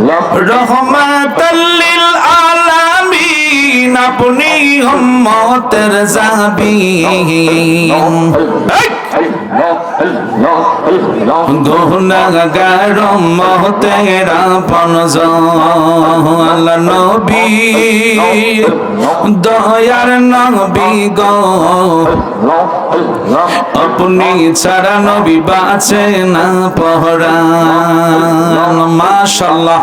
রহমাতাল লিল আলামিন আপনি উম্মতের জাবিন গুনাহগার উম্মতের আপনজন আল্লাহ নবী দয়ার নবী গো আপনি ছাড়া নবী বাঁচে না পরাণ মাশাআল্লাহ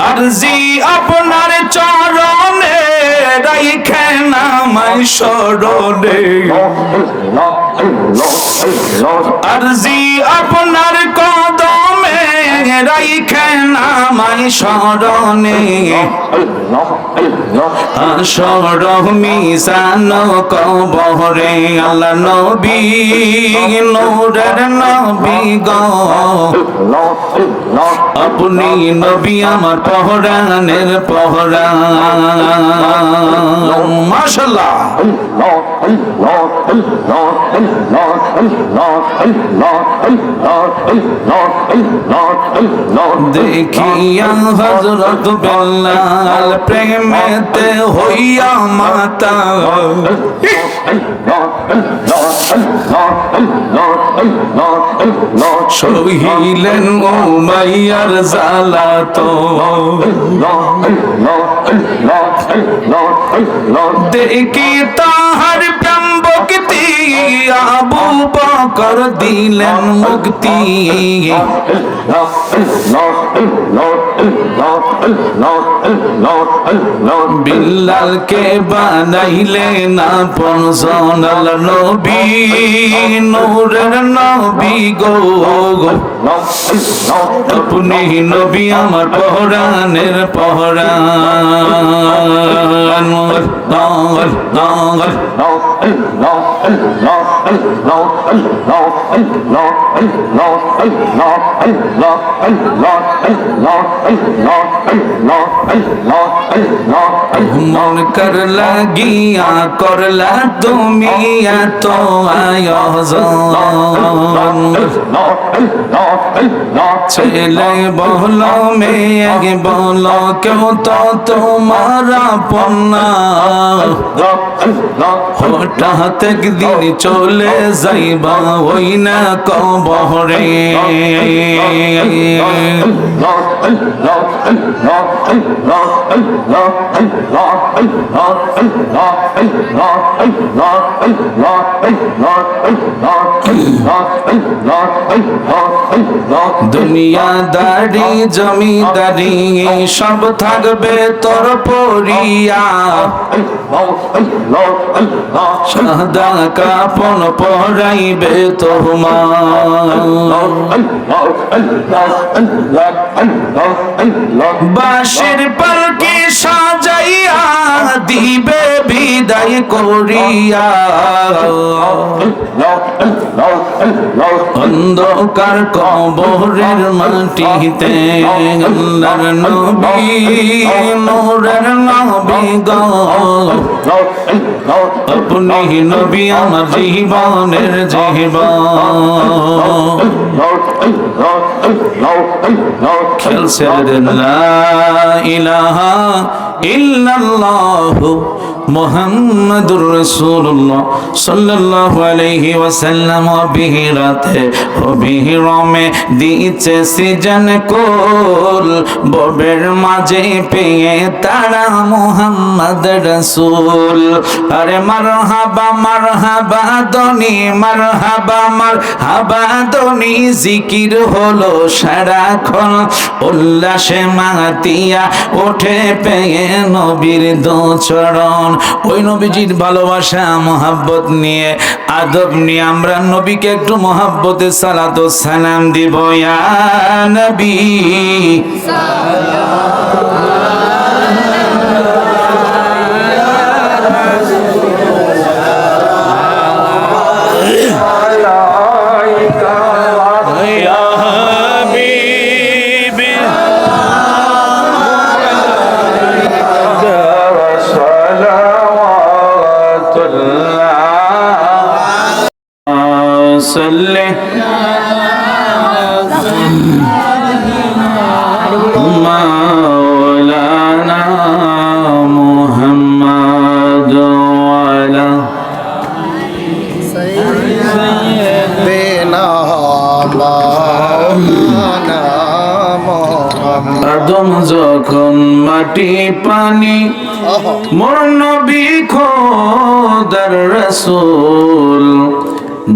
আরজি আপনার চরণে রাইখেন আমায় শরণে আরজি আপনার কদমে রাইখেন আমায় শরণে আসর মিজান কবরে আল্লাহ নবী নূরের নবী গো আপনি নবী আমার পহরানের পহরান মাশাআল্লাহ দেখিয়া হযরত বেলাল প্রেমেতে হইয়া মাতাল সহিলেন উমাইয়ার জালাত দেখি তাহার প্রেম ভক্তি আবু বকর দিলেন মুক্তি বিল্লালকে বানাইলেন আপন সোনাল নবী নূরের নবী গো আপনি নবী আমার পহরানের পহরান মন কর লাগিয়া করলা তুমি এত আয়োজন ছেলে বলো মেয়ে বলো কেউ তো তোমার আপন না হঠাৎ একদিন চলে যাইবা ওই না কবরে দুনিয়াদারি জমিদারি সব থাকবে তোর পরিয়া সাদা কাপন পরাইবে তোমার বাঁশির পালকি সাজাইয়া দিবে বিদায় করিয়া অন্ধকার কবরের মাটিতে আল্লাহর নবী নূরের নবী গো আপনি নবী আমার জীবনের জীবন খেলছে লা ইলাহা ইল্লাল্লাহু মুহাম্মাদুর রাসূলুল্লাহ সাল্লাল্লাহু আলাইহি ওয়াসাল্লাম বিহিরাতে ও বিহিরমে দিচ্ছে সিজন কোল ববের মাঝে পেয়ে তারা মুহাম্মদ রাসূল আরে মারহাবা মারহাবা দনি মারহাবা মারহাবা দনি জিকির হলো সারাক্ষণ উল্লাসে মাতিয়া ওঠে পেয়ে নবীর দো চরণ ওই নবীজির ভালোবাসা মোহাব্বত নিয়ে আদব নিয়ে আমরা নবীকে একটু মোহাব্বতে সালাত ও সালাম দিব ইয়া নবী সাল্লি মাওলানা মুহাম্মাদ ওয়া আলা সাইয়্যিদিনা মাওলানা মুহাম্মদ। আদম যখন মাটি পানি মোর নবী খোদার রাসূল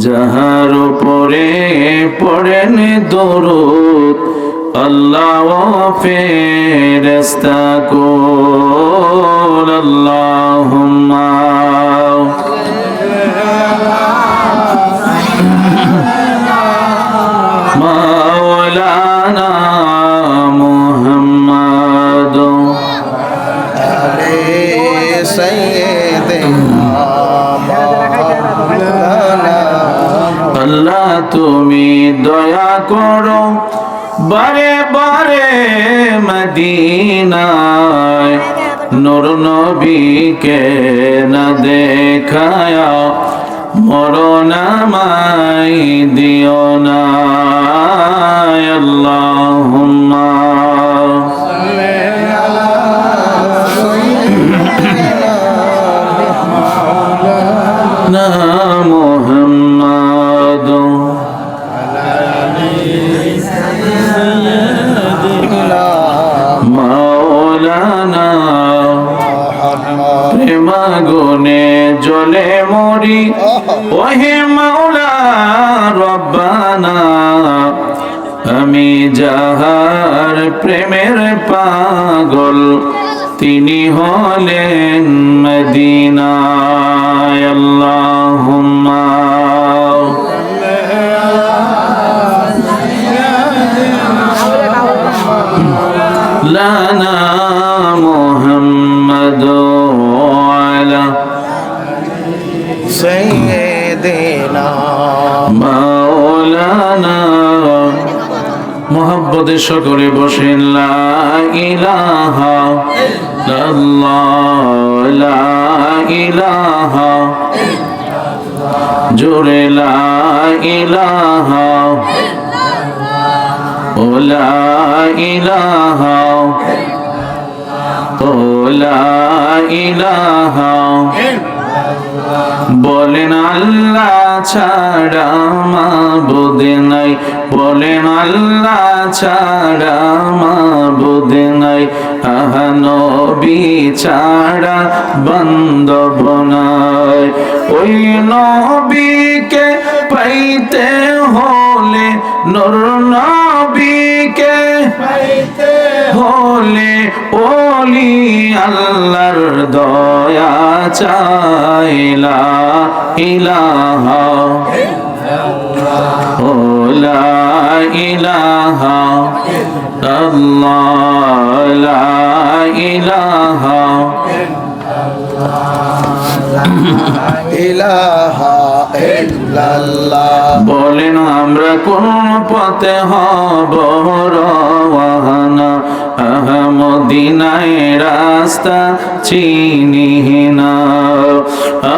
যাহার উপরে পড়েন দরুদ আল্লাহ ও ফেরেশতা কুল আল্লাহুম্মা মাওলানা মুহাম্মদ আলে সাইয়্যিদিনা মাওলানা। আল্লাহ তুমি দয়া করো বারে বারে মদিনায় নূর নবীকে না দেখায়া মরণ আমায় দিও না আল্লাহুম্মা না মুহাম্মাদ মাওলানা প্রেমাগুনে জ্বলে মরি ওহে মাওলা রব্বানা আমি যাহার প্রেমের পাগল তিনি হলেন মদিনায় আল্লাহুম্মা লানা মুহাম্মাদ আলা সাইয়্যিদিনা মাওলানা মোহাব্বতের সকলে বসেন লা ইলাহা ইল্লাল্লাহ লা ইলাহা জোরে লা ইলাহা ও লা ইলাহা ও লা ইলাহা বলেন আল্লাহ ছাড়া মাবুদ নাই বলেন আল্লাহ ছাড়া মাবুদ নাই আহা নবী ছাড়া বান্ধব নাই ওই নবীকে পাইতে হলে নূর নবীকে পাইতে হলে ওলি আল্লাহর দয়া চাইলা ইলাহা ও লা ইলাহা ইল্লাল্লাহ লা ইলাহা ইলাহা ইল্লাল্লাহ। বলেন আমরা কোন পথে হব রওয়ানা মদিনায় রাস্তা চিনি না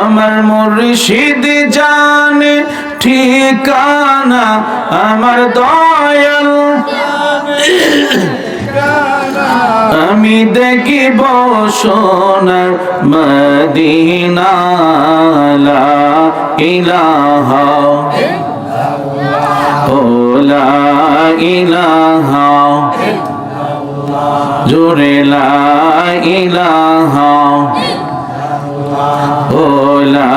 আমার মুর্শিদ জানে ঠিকানা আমার দয়াল আমি দেখিব সোনার মদিনা লা ইলাহা ও লা ইলাহা জোরে লা ইলাহা ও লা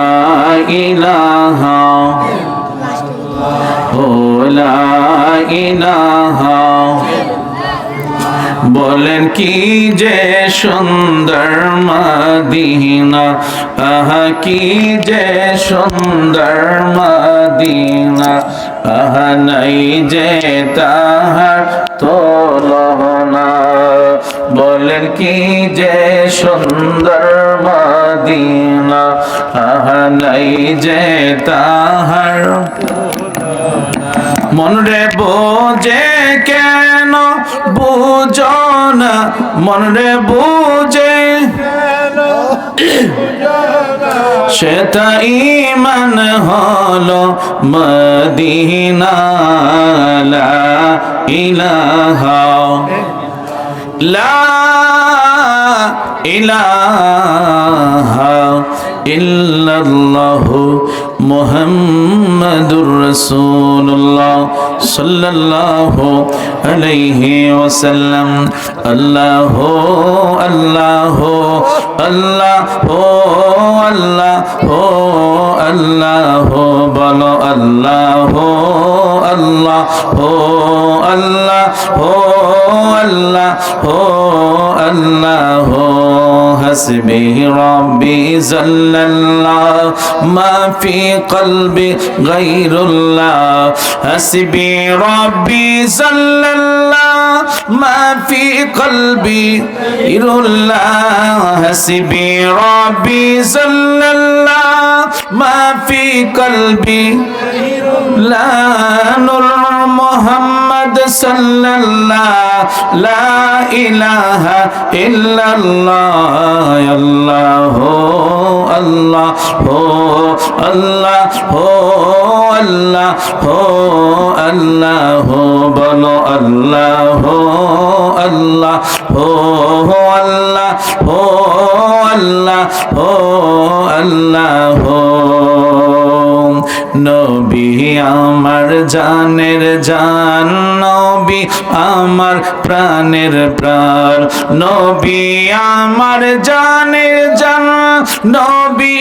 ইলাহা ও লা ইলাহা বলেন কি যে সুন্দর মদিনা আহা কি যে সুন্দর মদিনা আহা নাই যে তাহার তুলনা বলেন কি যে সুন্দর মদিনা আহা নাই যে তাহার মন রে বোঝে কেন বুঝো না মন রে বুঝে সেটা ঈমান হলো মদিনা লা ইলাহা লা ইলাহা ইল্লাল্লাহু মুহাম্মাদুর রাসূলুল্লাহ সাল্লাল্লাহু আলাইহি ওয়াসাল্লাম। আল্লাহু আল্লাহু আল্লাহু আল্লাহু আল্লাহু বলো আল্লাহু আল্লাহু আল্লাহু আল্লাহু আল্লাহু হাসবি রব্বি জাল্লাল্লাহ মা ফি কলবি গায়রুল্লাহ হাসবি রব্বি জাল্লাল্লাহ মা ফি কলবি গায়রুল্লাহ হাসবি রব্বি জাল্লাল্লাহ মা ফি কলবি লা নূর মুহাম্মদ সাল্লাল্লাহ লা ইলাহা ইল্লাল্লাহ আল্লাহু আল্লাহু আল্লাহু আল্লাহু আল্লাহু বলো আল্লাহু আল্লাহু আল্লাহু আল্লাহু আল্লাহু নবী আমার জানের জান নবী আমার প্রাণের প্রাণ নবী আমার জানের জান নবী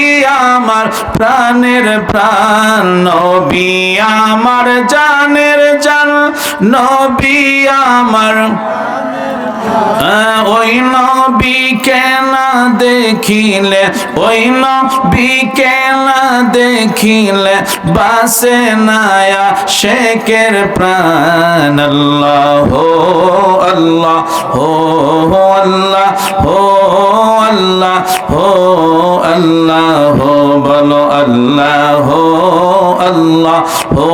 আমার প্রাণের প্রাণ নবী আমার জানের জান নবী আমার ওই নবীকে না দেখিলে ওই নবীকে না দেখিলে বাসে নায়া শেখের প্রাণ আল্লাহ আল্লাহ হো আল্লাহ হো আল্লাহ হো আল্লাহ হো বলো আল্লাহ হো আল্লাহ হো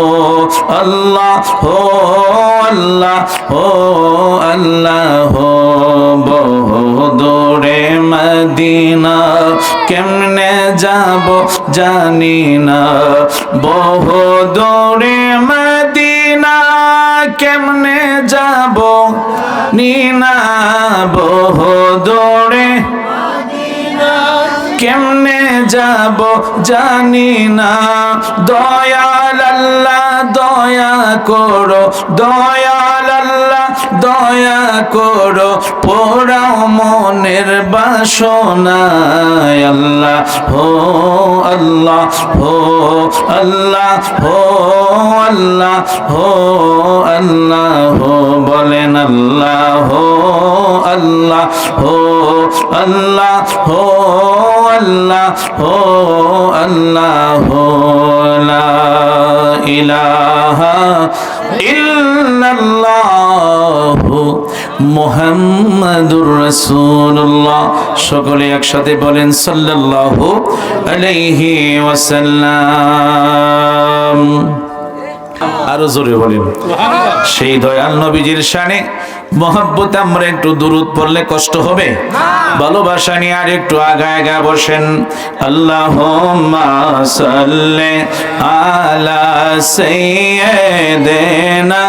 আল্লাহ হো আল্লাহ হো আল্লাহ বহু দূরে মদিনা কেমনে যাব জানি না বহু দূরে মদিনা কেমনে যাব নিনা বহু দূরে কেমনে যাব জানি না দয়াল আল্লাহ দয়া করো দয়াল আল্লাহ দয়া করো পোড়াও মনের বাসনা আল্লাহ হো আল্লাহ হো আল্লাহ হো আল্লাহ হো আল্লাহ হো বলেন আল্লাহ হো আল্লাহ হো আল্লাহ হো আল্লাহ হো আল্লাহ হো লা ইলাহা ইল্লাল্লাহু মুহাম্মাদুর রাসূলুল্লাহ সকলে একসাথে বলেন সাল্লাল্লাহু আলাইহি ওয়াসাল্লাম আরো জোরে বলেন সেই দয়াল নবীজির শানে মহব্বতে আমরা একটু দুরূদ পড়লে কষ্ট হবে ভালোবাসা নিয়ে আর একটু আগা বসেন আল্লাহুম্মা সাল্লি আলা সাইয়্যিদিনা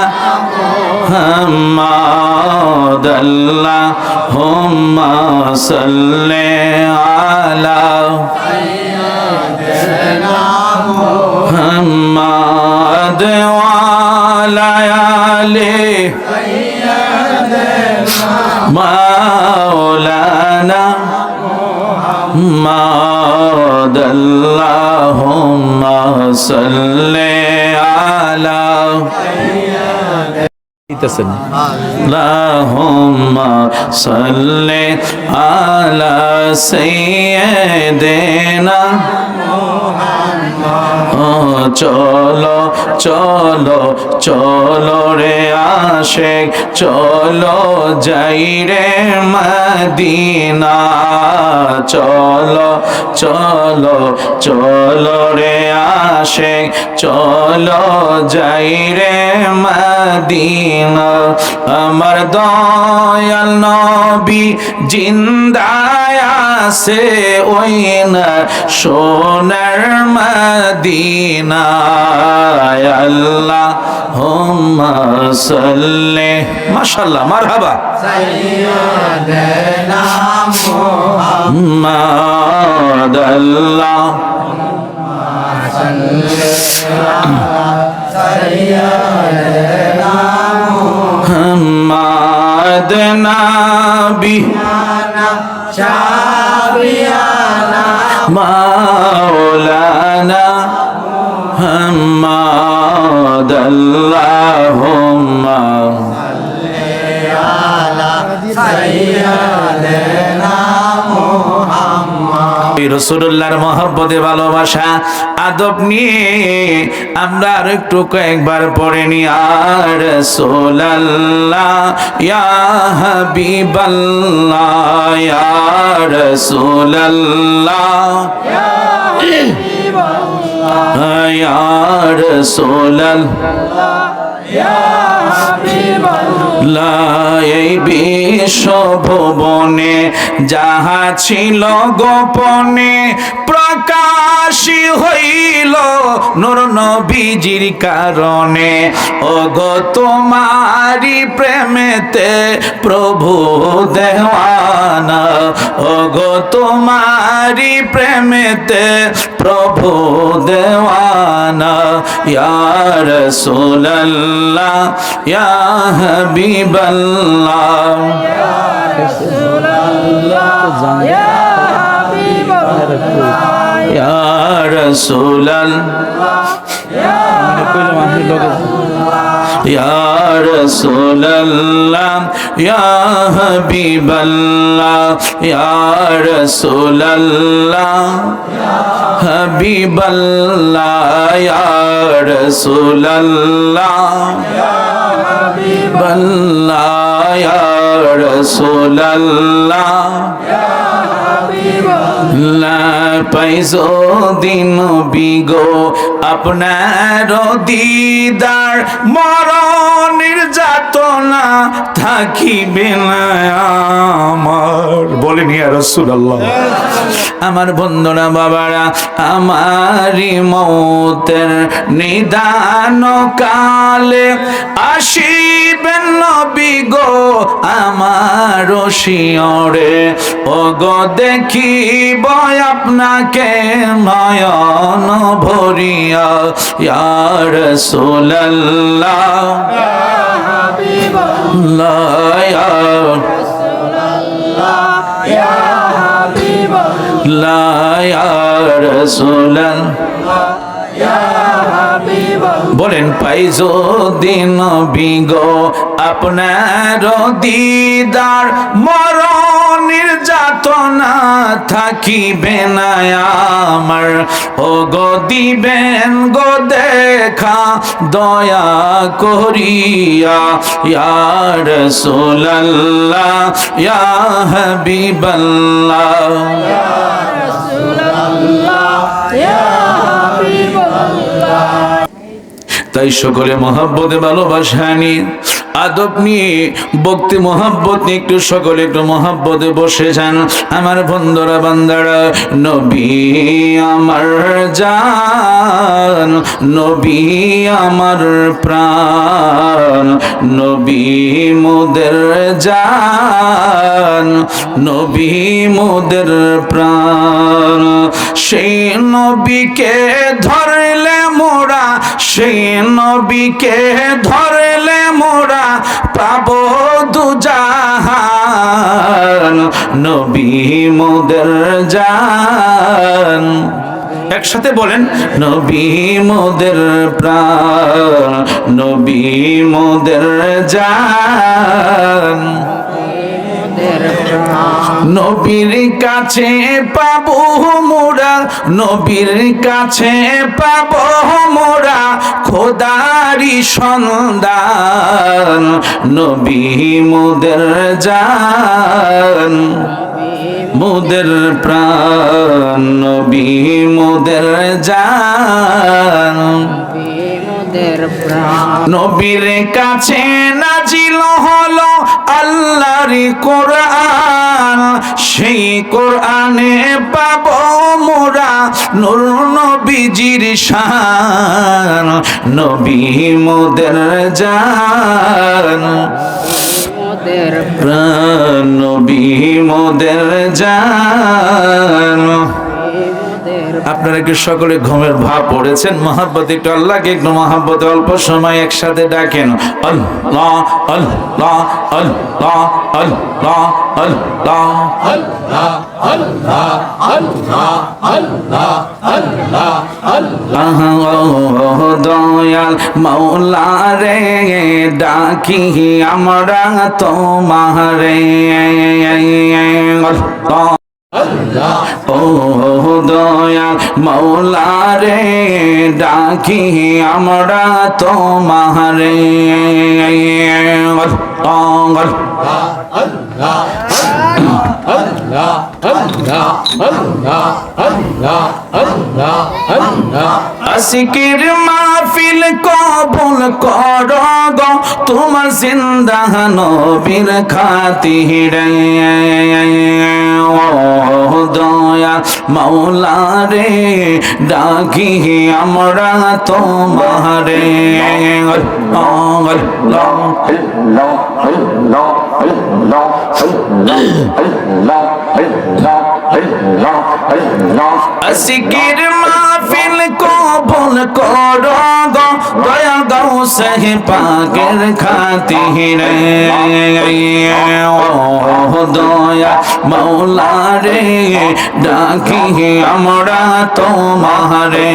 মুহাম্মাদ আল্লাহুম্মা সাল্লি আলা সাইয়্যিদিনা মুহাম্মাদ ওয়া আলা আলি مولانا محمد اللهم صل على اللهم صل على سيدنا চলো চলো চলো রে আশিক চলো যাই রে মদিনা চলো চলো চলো রে আশিক চলো যাই রে মদিনা আমার দয়াল নবী জিন্দায় আছে ওই না সোনার মদিনায় আল্লাহুম্মা সাল্লি মাশাআল্লাহ মারহাবা সাইয়্যিদানা মুহাম্মদ আল্লাহ সাইয়্যিদানা মুহাম্মদ নবী শাফিয়ানা মাওলানা মুহাম্মদ আল্লাহুম্মা সাইয়্যিদানা রাসূলুল্লাহর মহব্বতে ভালোবাসা আদব নিয়ে আমরা আর একটু কয়েকবার পড়ে নি আর রাসূলুল্লাহ ইয়া হাবিবাল্লাহ ইয়া রাসূলুল্লাহ ইয়া রাসূলুল্লাহ এই বিশ্বভুবনে যাহা ছিল গোপনে প্রকাশী হইল নূর নবীজির কারণে ওগো তোমারি প্রেমেতে প্রভু দেওয়ানা ওগো তোমারি প্রেমেতে প্রভু দেওয়ানা ইয়া রাসূলুল্লাহ ইয়া হাবিবাল্লাহ ইয়া রাসূলুল্লাহ ইয়া রাসূলুল্লাহ ইয়া হাবিবাল্লাহ ইয়া রাসূলুল্লাহ হাবিবাল্লাহ ইয়া রাসূলুল্লাহ হাবিবাল্লাহ ইয়া রাসূলুল্লাহ পাইছো দিন বিগো আপনার দিদার মরণের যাতনা থাকিবে না আমার বলেন ইয়া রাসূলুল্লাহ আমার বন্ধুরা বাবারা আমারি মৌতের নিদান কালে আসিবেন নবী গো আমার শিয়রে ওগো দেখিব আপনাকে নয়ন ভরিয়া ইয়া রাসূলুল্লাহ ইয়া হাবিবাল্লাহ ইয়া রাসূলুল্লাহ বলেন পাইছো দিন বিগো আপনার দিদার মরণের যাতনা থাকিবে না আমার ও গো দিবেন গো দেখা দয়া করিয়া ইয়া রাসূলুল্লাহ ইয়া হাবিবাল্লাহ তাই সকলে মহব্বতে ভালোবাসা নিয়ে আদব নিয়ে ভক্তি মহব্বত নিয়ে একটু সকলে একটু মহব্বতে বসে যান আমার বন্ধুরা বান্দারা নবী আমার জান নবী আমার প্রাণ নবী মোদের জান নবী মোদের প্রাণ সেই নবীকে ধরলে মোরা সেই নবীকে ধরলে মোরা পাবো দুজাহান নবী মোদের জান একসাথে বলেন নবী মোদের প্রাণ নবী মোদের জান নবীর কাছে পাবো মোরা নবীর কাছে পাবো মোরা খোদারি সন্ধান নবী মোদের জান মোদের প্রাণ নবী মোদের জান নবীর কাছে নাজিল হলো আল্লাহর কোরআন, সেই কোরআনে পাবো মোরা নূর নবীজির শান, নবী মোদের জান, প্রাণ নবী মোদের জান। আপনারা কি সকলে ঘুমের ভাব পড়েছেন? মহাব্বত একটু আল্লাহকে একটু মহাব্বতে অল্প সময় একসাথে ডাকেন, আল্লাহ আল্লাহ আল্লাহ আল্লাহ আল্লাহ দয়াল মাওলা রে ডাকি আমরা তোমারে, ও দয়াল মাওলা রে ডাকি আমরা তোমারে, আশিকের মাহফিল কবুল করো গো তোমার জিন্দা নবীর খাতিরে, ও দয়া মাওলা রে ডাকি আমরা তোমারে, আশিকের মাহফিল কবুল করো গো দয়া গাউসে পাকের খাতিরে, ও দয়া মাওলা রে ডাকি আমরা তোমারে,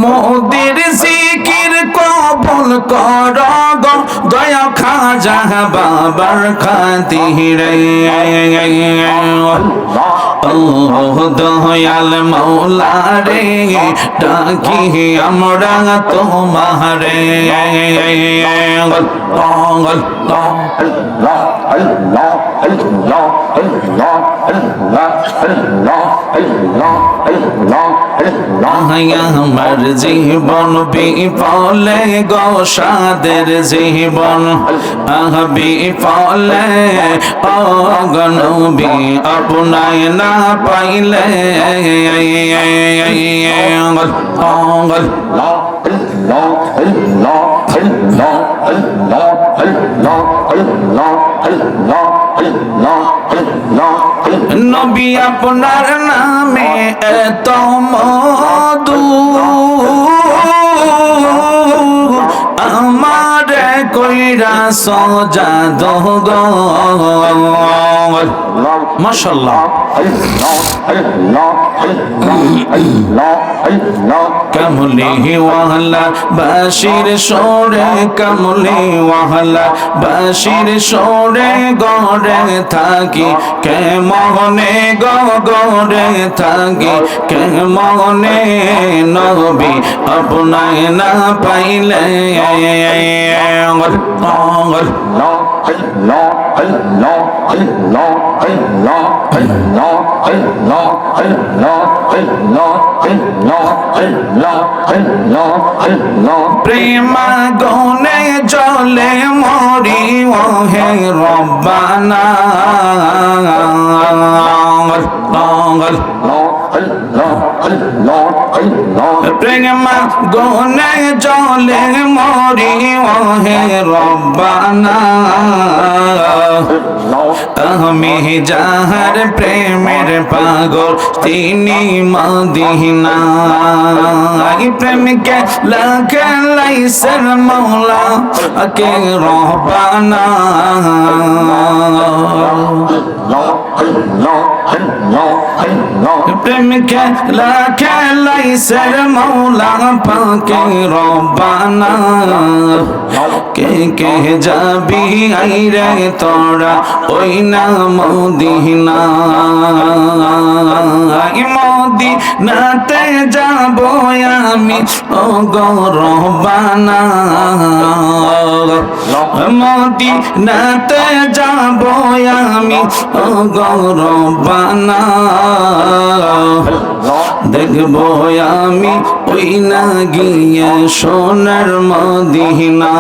মোদের জিকির কবুল করো গো দয়া খাজা বাবার খাতিরে, ও দয়াল মাওলা রে ডাকি আমরা তোমারে, আমার জীবন বিফলে গো সাদের জীবন, বিফলে ও গো নবী আপনায় না পাইলে, নবী আপনার নামে এত মধু, আমার কইরা সজা দো গো, মাশাআল্লাহ। কামলি ওয়ালা বাশির সোরে, কামলি ওয়ালা বাশির সোরে গড়ে থাকি, কে মনে গড়ে থাকি, কে মনে নবী আপনায় না পাইলে, প্রেমা গনে জলে মরি ওহে রব্বানা, প্রেমা গনে জলে মরি ওহে রব্বানা, আমি যাহার প্রেমের পাগল তিনি মদিনা, প্রেমকে লাগাইছেন মৌলা কে রব্বানা, প্রেম খেলা খেলাইছে মৌলা পাকে রব্বানা কে কে যাবি আইরে তোরা ওই না মদিনা মদিনাতে যাব আমি ও গো রব্বানা মদিনাতে যাব আমি ও গো রব্বানা দেখবো আমি ওই না গিয়ে সোনার মদিনা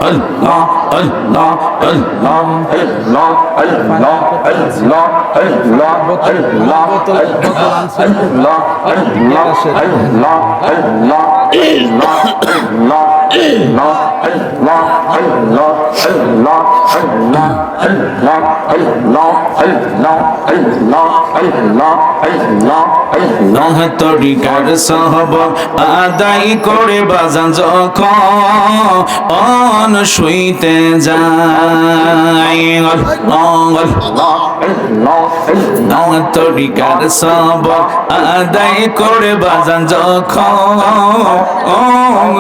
আল্লাহ আল্লাহ আল্লাহ তরিকার সহবত আদায় করে বাজান যখন শুইতে যায় তরিকার সহবত আদায় করে বাজান যখন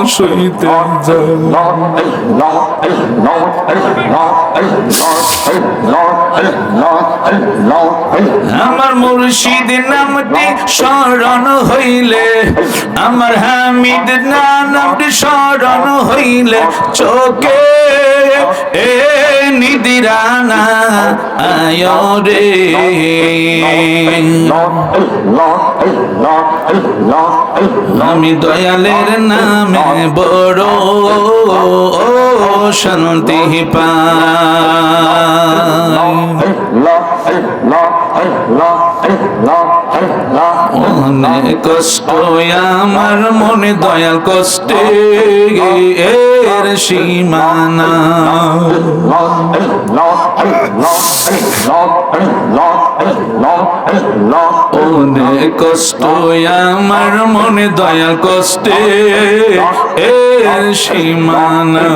শুইতে যায় আমার মুর্শিদ নামটি স্মরণ হইলে আমার হামিদ নামটি স্মরণ হইলে চোখে নিদিরানা আয় রে আমি দয়ালের নামে বড় শান্তি পাই অনেক কষ্ট আমার মনে দয়াল কষ্টে এর সীমানা অনেক কষ্ট আমার মনে দয়াল কষ্টে এর সীমানা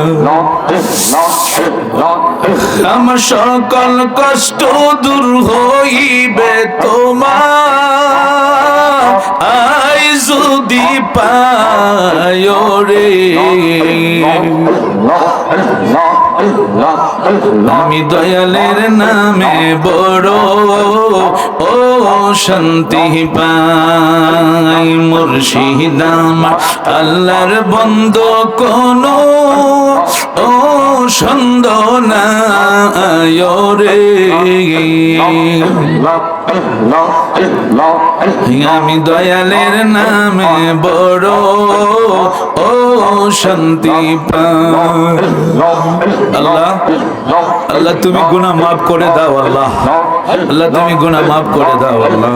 আমার সকল কষ্ট দূর হইবে তোমার আই যদি পায় রে আমি দয়ালের নামে বড় ও শান্তি পাই মুর্শিদ আমার আল্লাহর বন্ধু কোনো ও সন্দেহ নাই রে আমি দয়ালের নামে বড় ও শান্তি পাই আল্লাহ আল্লাহ তুমি গুনাহ মাফ করে দাও আল্লাহ আল্লাহ তুমি গুনাহ মাফ করে দাও আল্লাহ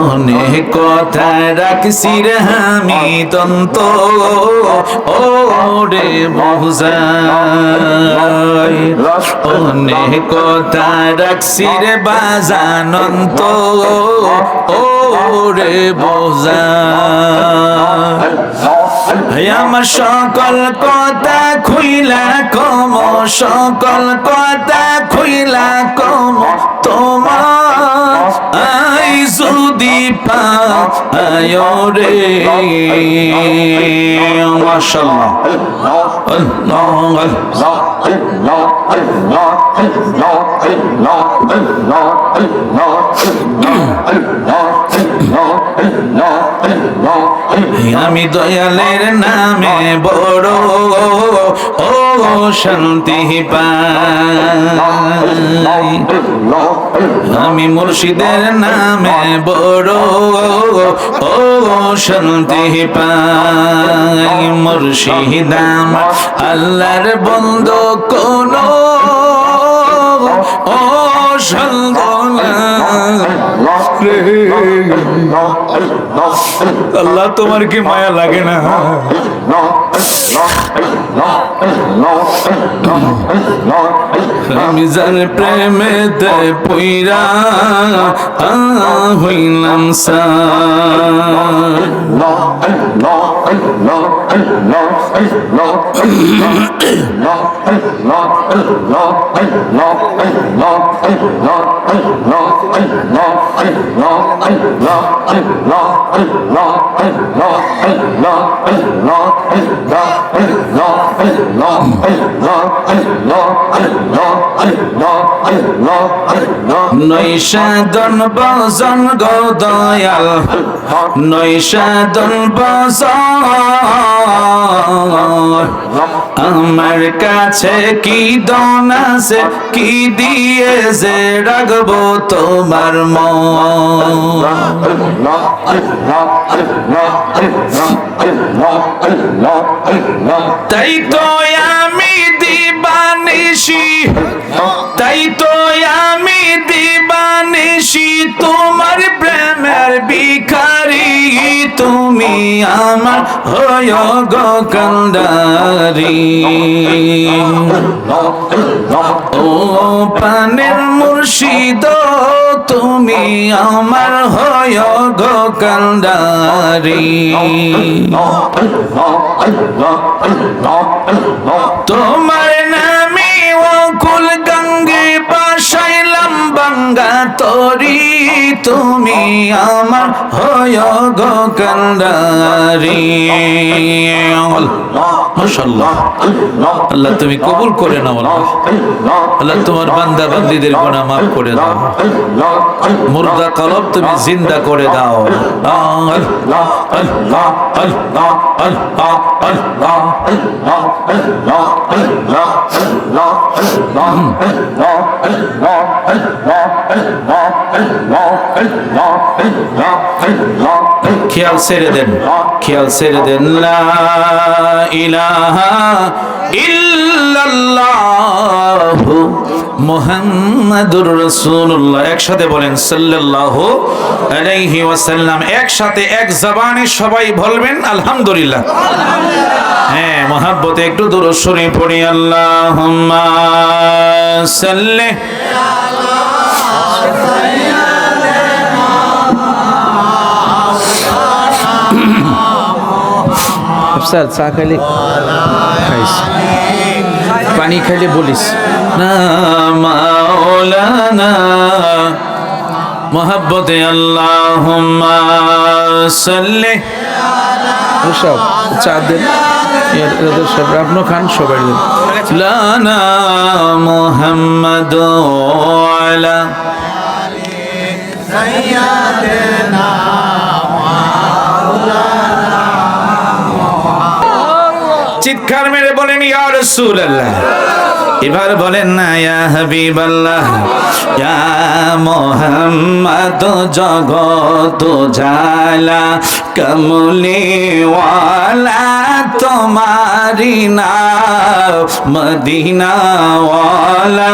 অনেক কথা রাখছি রে আমি তন্ত ও রে মহুজাই অনেক কথা রাখছি রে বাজানন্ত ও রে বোঝা আমার সকল কথা খুইলা কম সকল কথা খুইলা কম তোমার আই যদি পায় রে মাশাআল্লাহ আমি দয়ালের নামে বড় ও শান্তি পাই আমি মুর্শিদের নামে বড় ও শান্তি পাই মুর্শিদ আমার আল্লাহর বন্ধু কোনো ও সন্দেহ আল্লাহ তোমার কি মায়া লাগে না? আমি যার প্রেমে দে পইরা হইলাম নৈশাদন বজন গো দয়াল, নৈশাদন বজন আমার কাছে কি দন আছে, কি দিয়ে যে রাখবো তোমার মন। তাই তো আমি দিবানিশি, তাই তো আমি দিবানিশি তোমার প্রেমের ভিখারি, তুমি আমার হয় গো কান্ডারি। ও পানের মুর্শিদ তুমি আমার হয় গো কান্ডারি। তোমার নামে অকুল গঙ্গে বাসাইলাম বাঙ্গা তরি, তুমি আমার হয় গো কান্ডারি। মাশাআল্লাহ, আল্লাহ তুমি কবুল করে নাও। আল্লাহ তোমার বান্দা বান্দীদের গুনাহ মাফ করে দাও, মুর্দা কলব তুমি জিন্দা করে দাও। আল্লাহ আল্লাহ আল্লাহ আল্লাহ আল্লাহ খেয়াল ছেড়ে দেন, খেয়াল ছেড়ে দেন। লা ইলাহা ইল্লাল্লাহু মুহাম্মাদুর রাসূলুল্লাহ। একসাথে বলেন সাল্লাল্লাহু আলাইহি ওয়াসাল্লাম। একসাথে এক জবানে সবাই বলবেন আলহামদুলিল্লাহ। হ্যাঁ, মহব্বতে একটু দুরূদ শরীফ পড়ি। আল্লাহুম্মা সাল্লি আফসার চা খাইলে খাইস, পানি খাইলে বলিস না মাওলানা। মহব্বতে আল্লাহুম্মা সাল্লি, সব চা দেন সব আপনি খান, সবাই দেন। লানা মুহাম্মাদ আলা সাইয়্যিদিনা চিৎকার মেরে বলেন ইয়া রাসূলুল্লাহ। এবার বলেন না ইয়া হাবিবাল্লাহ, ইয়া মুহাম্মদ জগত জালা কমলি ওয়ালা তোমারি নাম, মদিনা ওয়ালা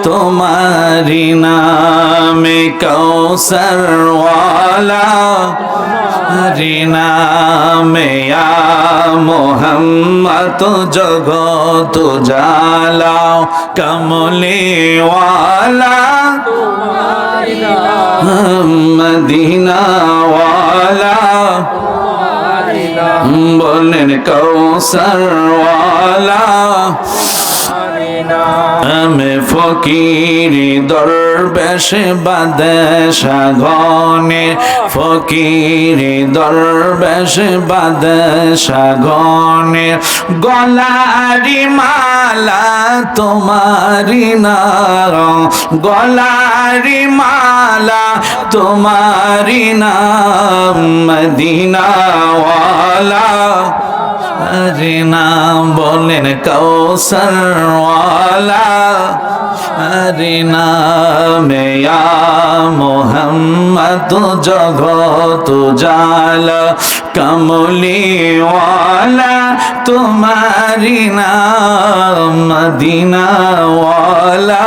তোমারি নামে কৌসর ওয়ালা নামে ইয়া মুহাম্মদ জগত জালা কমলি ওয়ালা মদিনা ওয়ালা বলেন কৌসর ওয়ালা। আমি ফকিরি দরবেশ বাদশা গনে, ফকিরি দরবেশ বাদশা গনে গলারি মালা তোমারি নাম, গলারি মালা তোমারি নাম মদিনা ওয়ালা আরে নাম বলেন কৌসর ওয়ালা আরে নামে ইয়া মুহাম্মদ জগত জালা কমলি ওয়ালা তোমারি নাম মদিনা ওয়ালা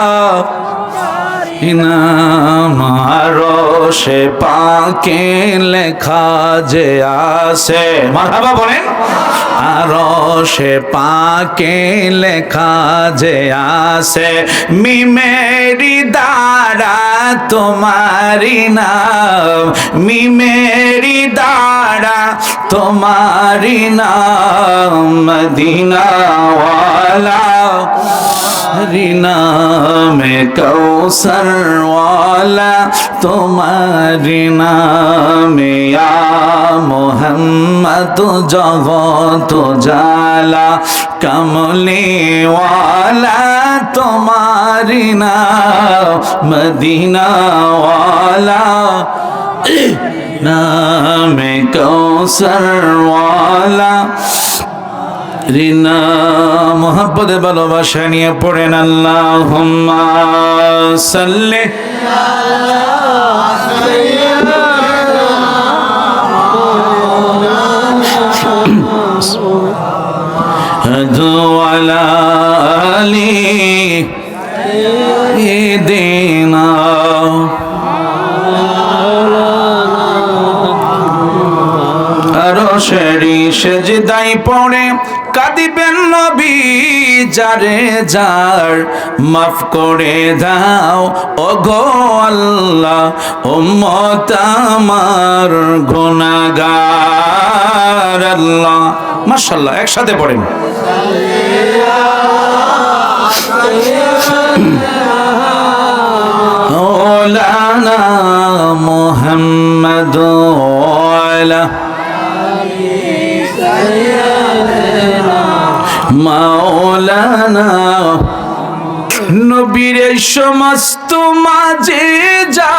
আরশে পাকে লেখা যে আছে, মারহাবা বলেন। আরশে পাকে লেখা যে আছে, মিমেরি দ্বারা তোমারি নাম, মিমেরি দ্বারা তোমারি নাম, মদিনা ওয়ালা নামে কৌসর ওয়ালা তোমারি নামে ইয়া মোহাম্মদ জগত জালা কমলি ওয়ালা তোমারি নাম, মদিনা ওয়ালা নামে কৌসর ওয়ালা রিনা। মোহাব্বতে ভালোবাসা নিয়ে পড়েন আল্লাহুম্মা সাল্লি আলা আলি দিনা। আরশেরি সেজদায় পড়ে কাঁদিবেন নবী যারে যার, মাফ করে দাও ওগো আল্লাহ উম্মত আমার গুনাহগার। আল্লাহ মাশাআল্লাহ, একসাথে পড়েন। মাওলানা মুহাম্মদ ওয়ালা মাওলানা। নবীর সমস্ত মাঝে যা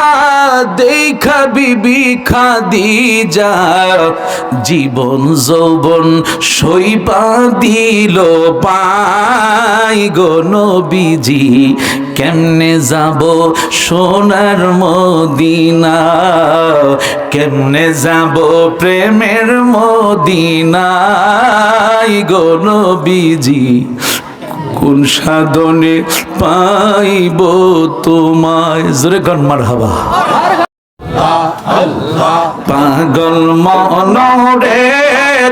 দেখা বিবি খাদিজা, জীবন যৌবন সইবা দিল পাই গো নবীজি, কেমনে যাব সোনার মদিনা, কেমনে যাব প্রেমের মদিনায় গো নবীজি, কোন সাধনে পাইব তোমায়। জোরে গান মারহাবা। পাগল মনরে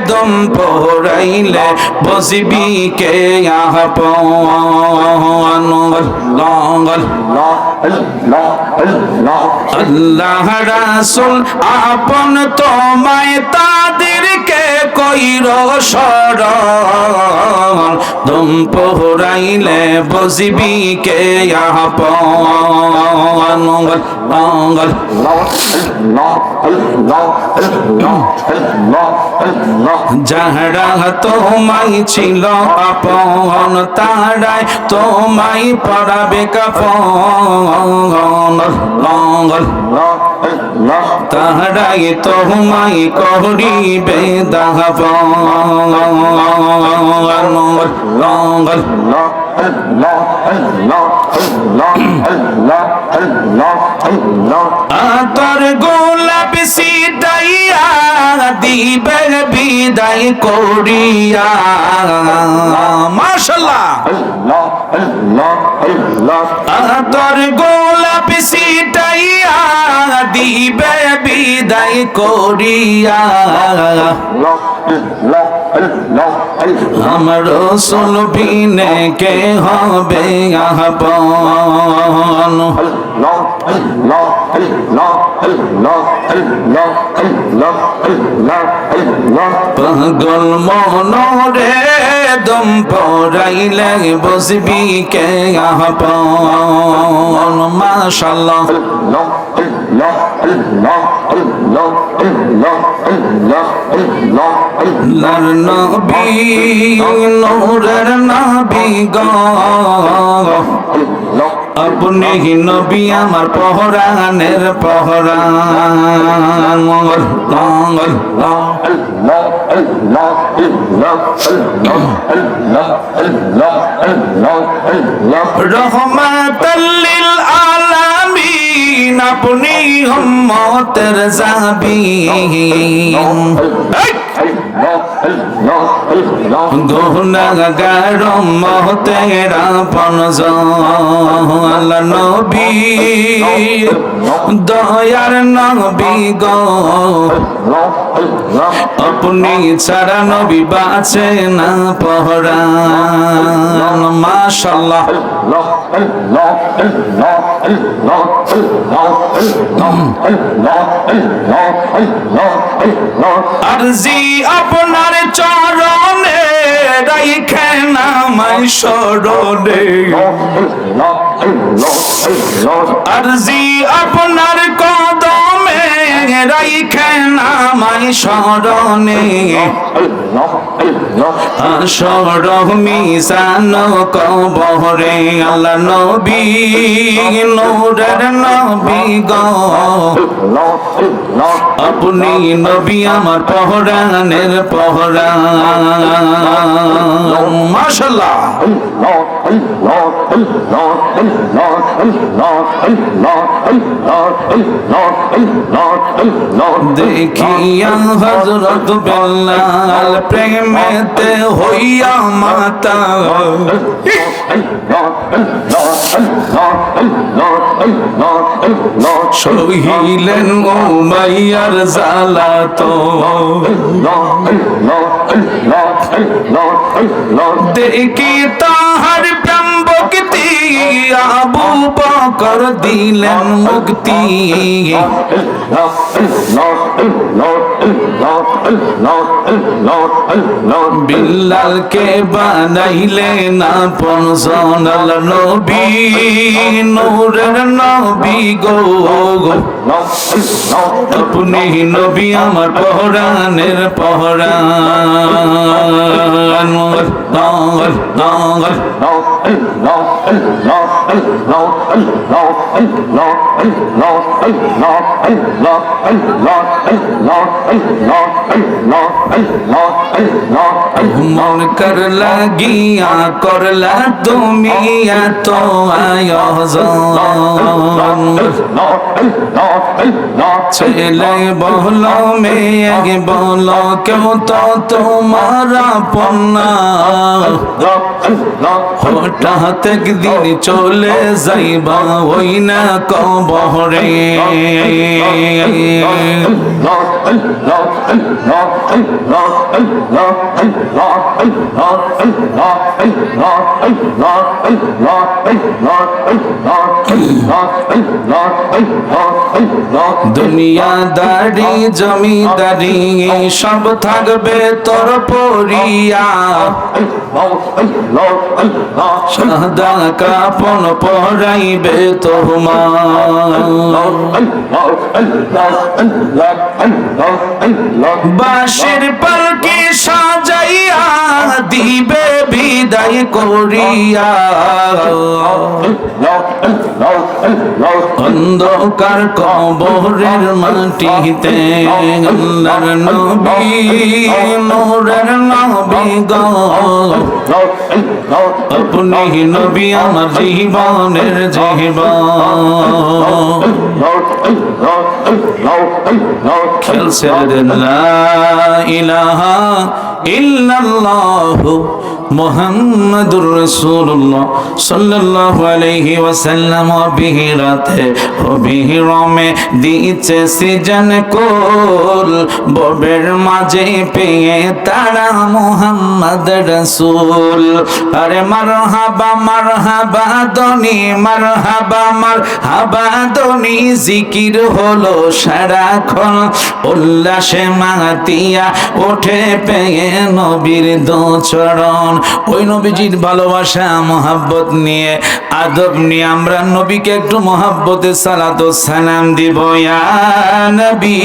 দম পড়াইলে বসবি কে আল্লাহ রাসূল আপন তোমায় তাদেরকে কইর শরণ, দম পড়াইলে বসবি কে আপন। যাহারা তোমায় ছিল আপন, তাহারাই তোমায় পরাবে কাফন, তাহারাই তোমায় করিবে দাফন। আতর গোলাপ সিটাইয়া দিবে বিদায় করিয়া। মাশাআল্লাহ। আতর গোলাপ সিটাইয়া দিবে বিদায় করিয়া। আমার রাসূল বিনে কে হবে আপন। পাগল মনরে দম পড়াইলে বসবি কে আপন। মাশাআল্লাহ। লার নবী নূরের নবী গো, আপনি নবী আমার পহরানের পহরান। রহমাতাল লিল আলামিন আপনি উম্মতের জাবিন। গুনাহগার উম্মতেরা পনজন আল্লাহ নবী দয়ার নবী গো আপনি ছাড়া নবী বাঁচে না পহরান মাশাআল্লাহ আরজি আপনার চরণে রাইখেন আমায় স্মরণে আরজি আপনার কদমে রাইখেন আমায় স্মরণে আসর মিজান কবরে আল্লাহ নবী নূরের নবী গো আপনি নবী আমার পহরানের পহরান মাশাআল্লাহ দেখিয়া হযরত বেলাল প্রেমেতে হইয়া মাতা সহিলেন উমাইয়ার জালাতো দেখি তাহার প্রেম ভক্তি আবু বকর দিলেন মুক্তি বিল্লালকে বানাইলেন আপন সোনাল নবী নূরের নবী গো আপনি নবী আমার পহরানের পহরান মন কর লাগিয়া করলা তুমি এত আয়োজন ছেলে বলো মেয়ে বলো কেউ তো তোমার আপন না হঠাৎ একদিন চলে যাইবা ওই না কবরে দুনিয়াদারি জমিদারি সব থাকবে তোর পরিয়া সাদা কাপন পরাইবে তোমার বাঁশের পালকি সাজাইয়া দিবে বিদায় করিয়া অন্ধকার কবরের মাটিতে আল্লাহর নবী নূরের নবী গো আপনি নবী আমার জীবনের জীবন খেলছে লা ইলাহা ইল্লাল্লাহু মুহাম্মাদুর রাসূলুল্লাহ সাল্লাল্লাহু আলাইহি ওয়াসাল্লাম বিহিরাতে ও বিহিরমে দিছে সিজন কোল ববের মাঝে পেয়ে তারা মুহাম্মদ রাসূল আরে মারহাবা মারহাবা দনি মারহাবা মারহাবা দনি জিকির হলো সারাক্ষণ উল্লাসে মাতিয়া ওঠে পেয়ে নবীর দোচরণ ওই নবীজির ভালোবাসা মহব্বত নিয়ে আদব নিয়ে আমরা নবীকে একটু মহব্বতে সালাত ও সালাম দিব ইয়া নবী